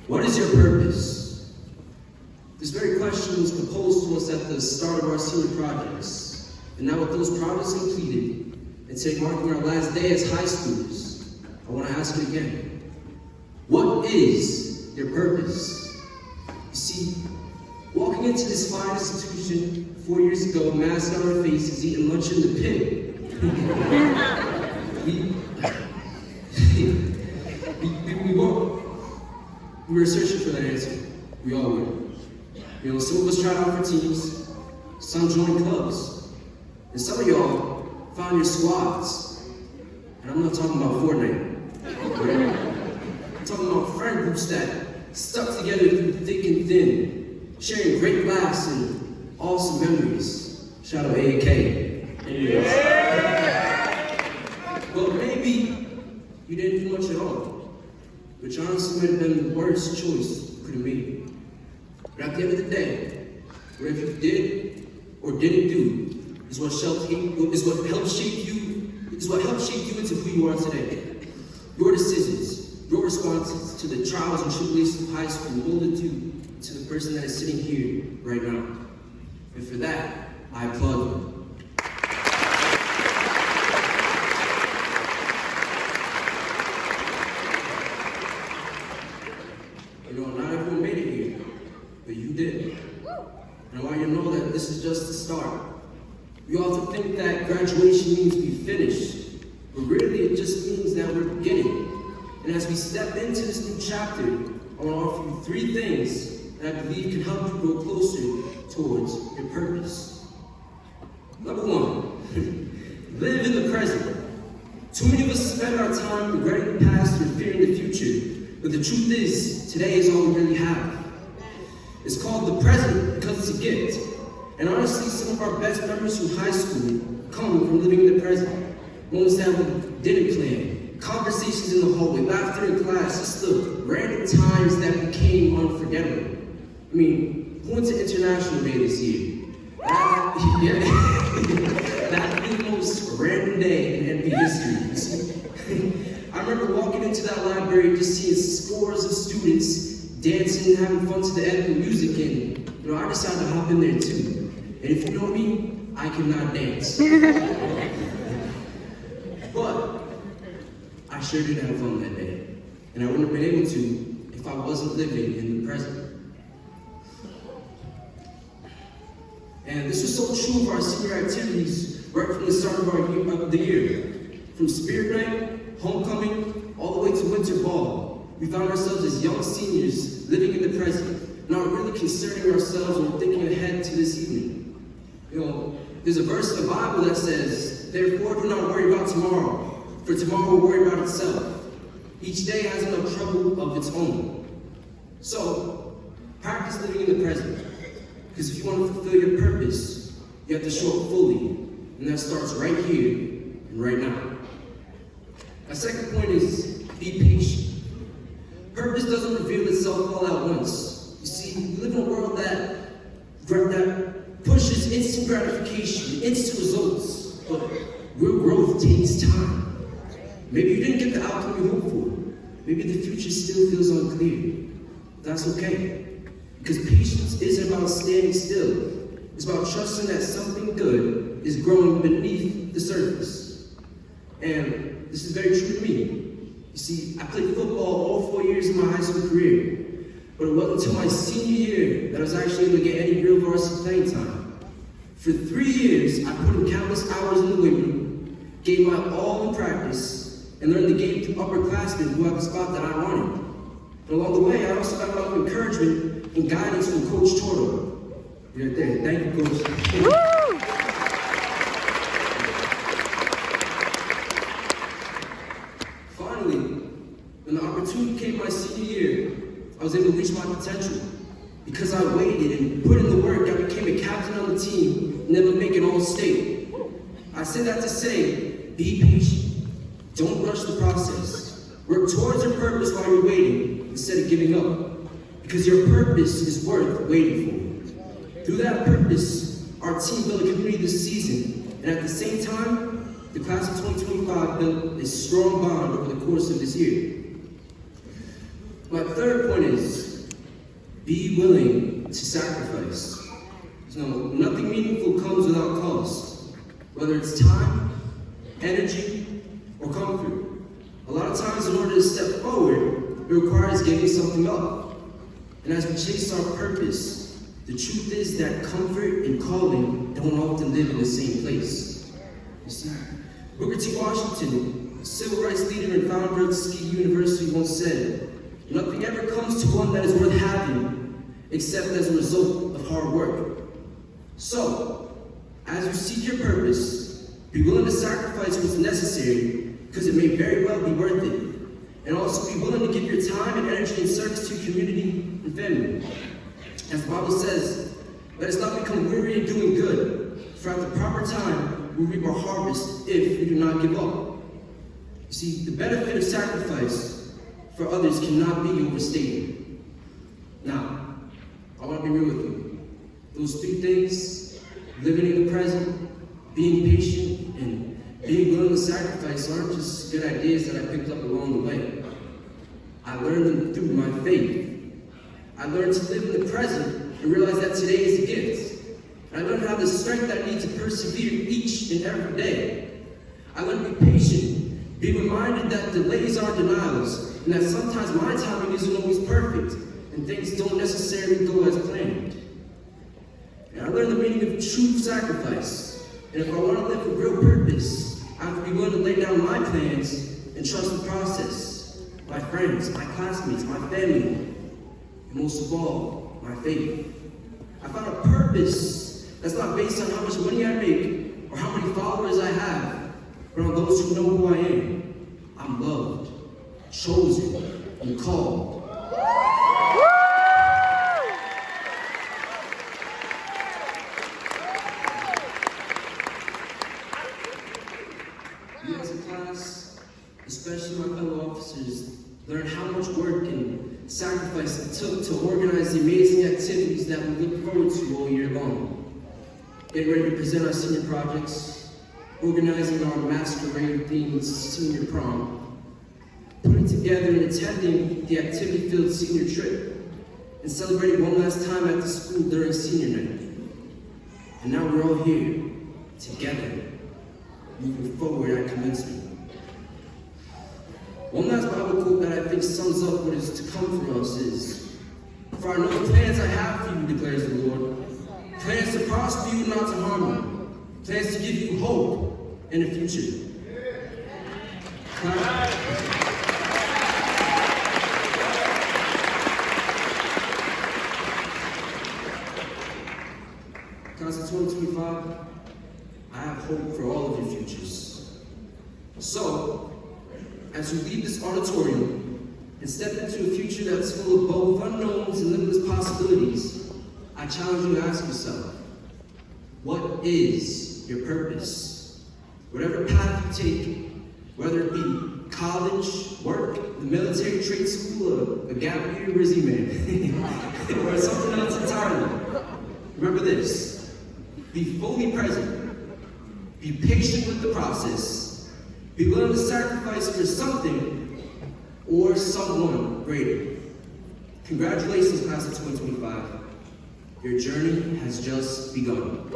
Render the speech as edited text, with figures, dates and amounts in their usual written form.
What is your purpose? This very question was proposed to us at the start of our senior projects. And now with those projects completed, and today marking our last day as high schoolers, I want to ask you again. What is your purpose? You see, walking into this fine institution 4 years ago, mask on our faces, eating lunch in the pit, we were searching for that answer. We all were. You know, some of us tried out for teams, some joined clubs, and some of y'all found your squads. And I'm not talking about Fortnite. I'm talking about friend groups that stuck together through thick and thin, sharing great laughs and awesome memories. Shout out AAK. Well, maybe you didn't do much at all, which honestly might have been the worst choice you could have made. But at the end of the day, whatever you did or didn't do is what helped shape you into who you are today. Your decisions, your responses to the trials and tribulations of high school molded you to the person that is sitting here right now. And for that, I applaud you. You know, not everyone made it here, but you did. And I want you to know that this is just the start. We often think that graduation means we finished, but really it just means that we're beginning. And as we step into this new chapter, I want to offer you 3 things that I believe can help you grow closer towards your purpose. Number 1, live in the present. Too many of us spend our time regretting the past or fearing the future. But the truth is, today is all we really have. It's called the present because it's a gift. And honestly, some of our best memories from high school come from living in the present. Moments that we didn't plan, conversations in the hallway, laughter in class, just the random times that became unforgettable. I mean, who went to International Day this year? That'd be the most random day in NBA history. I remember walking into that library just seeing scores of students dancing and having fun to the end of music, and I decided to hop in there too. And if you know me, I cannot dance. But I sure did have fun that day. And I wouldn't have been able to if I wasn't living in the present. And this was so true of our senior activities right from the start of the year. From Spirit Night, homecoming, all the way to winter ball, we found ourselves as young seniors living in the present, not really concerning ourselves or thinking ahead to this evening. There's a verse in the Bible that says, "Therefore do not worry about tomorrow, for tomorrow will worry about itself. Each day has enough trouble of its own." So, practice living in the present, because if you want to fulfill your purpose, you have to show up fully, and that starts right here and right now. My second point is, be patient. Purpose doesn't reveal itself all at once. You see, we live in a world that pushes instant gratification, instant results, but real growth takes time. Maybe you didn't get the outcome you hoped for. Maybe the future still feels unclear. That's okay, because patience isn't about standing still. It's about trusting that something good is growing beneath the surface. And this is very true to me. You see, I played football all 4 years of my high school career, but it wasn't until my senior year that I was actually able to get any real varsity playing time. For 3 years, I put in countless hours in the weight room, gave my all in practice, and learned the game from upperclassmen who had the spot that I wanted. And along the way, I also got a lot of encouragement and guidance from Coach Torto. You're right there. Thank you, Coach. Woo! Finally, when the opportunity came my senior year, I was able to reach my potential. Because I waited and put in the work, I became a captain on the team, never make an all-state. I say that to say, be patient. Don't rush the process. Work towards your purpose while you're waiting, instead of giving up. Because your purpose is worth waiting for. Through that purpose, our team built a community this season, and at the same time, the class of 2025 built a strong bond over the course of this year. My third point is, be willing to sacrifice. Nothing meaningful comes without cost, whether it's time, energy, or comfort. A lot of times in order to step forward, it requires giving something up. And as we chase our purpose, the truth is that comfort and calling don't often live in the same place. You see, Booker T. Washington, a civil rights leader and founder of Tuskegee University, once said, "Nothing ever comes to one that is worth having except as a result of hard work." So, as you seek your purpose, be willing to sacrifice what's necessary, because it may very well be worth it. And also be willing to give your time and energy in service to your community and family. As the Bible says, let us not become weary in doing good, for at the proper time we reap our harvest if we do not give up. You see, the benefit of sacrifice for others cannot be overstated. Now, I want to be real with you. Those three things, living in the present, being patient, and being willing to sacrifice, aren't just good ideas that I picked up along the way. I learned them through my faith. I learned to live in the present and realize that today is a gift. I learned to have the strength I need to persevere each and every day. I learned to be patient, be reminded that delays are denials, and that sometimes my timing isn't always perfect, and things don't necessarily go as planned. And I learned the meaning of true sacrifice. And if I want to live a real purpose, I have to be willing to lay down my plans and trust the process. My friends, my classmates, my family, and most of all, my faith. I found a purpose that's not based on how much money I make or how many followers I have, but on those who know who I am. I'm loved, chosen, and called. We as a class, especially my fellow officers, learned how much work and sacrifice it took to organize the amazing activities that we look forward to all year long. Getting ready to present our senior projects, organizing our masquerade-themed senior prom, putting together and attending the activity-filled senior trip, and celebrating one last time at the school during senior night. And now we're all here, together, moving forward at commencement. One last Bible quote that I think sums up what is to come for us is, "For I know the plans I have for you, declares the Lord. Plans to prosper you, not to harm you. Plans to give you hope and a future." Class of 2025, I have hope for all of your futures. So, as you leave this auditorium and step into a future that's full of both unknowns and limitless possibilities, I challenge you to ask yourself, what is your purpose? Whatever path you take, whether it be college, work, the military trade school, a gap year Rizzy man, or something else entirely, remember this: be fully present, be patient with the process, be willing to sacrifice for something or someone greater. Congratulations, class of 2025. Your journey has just begun.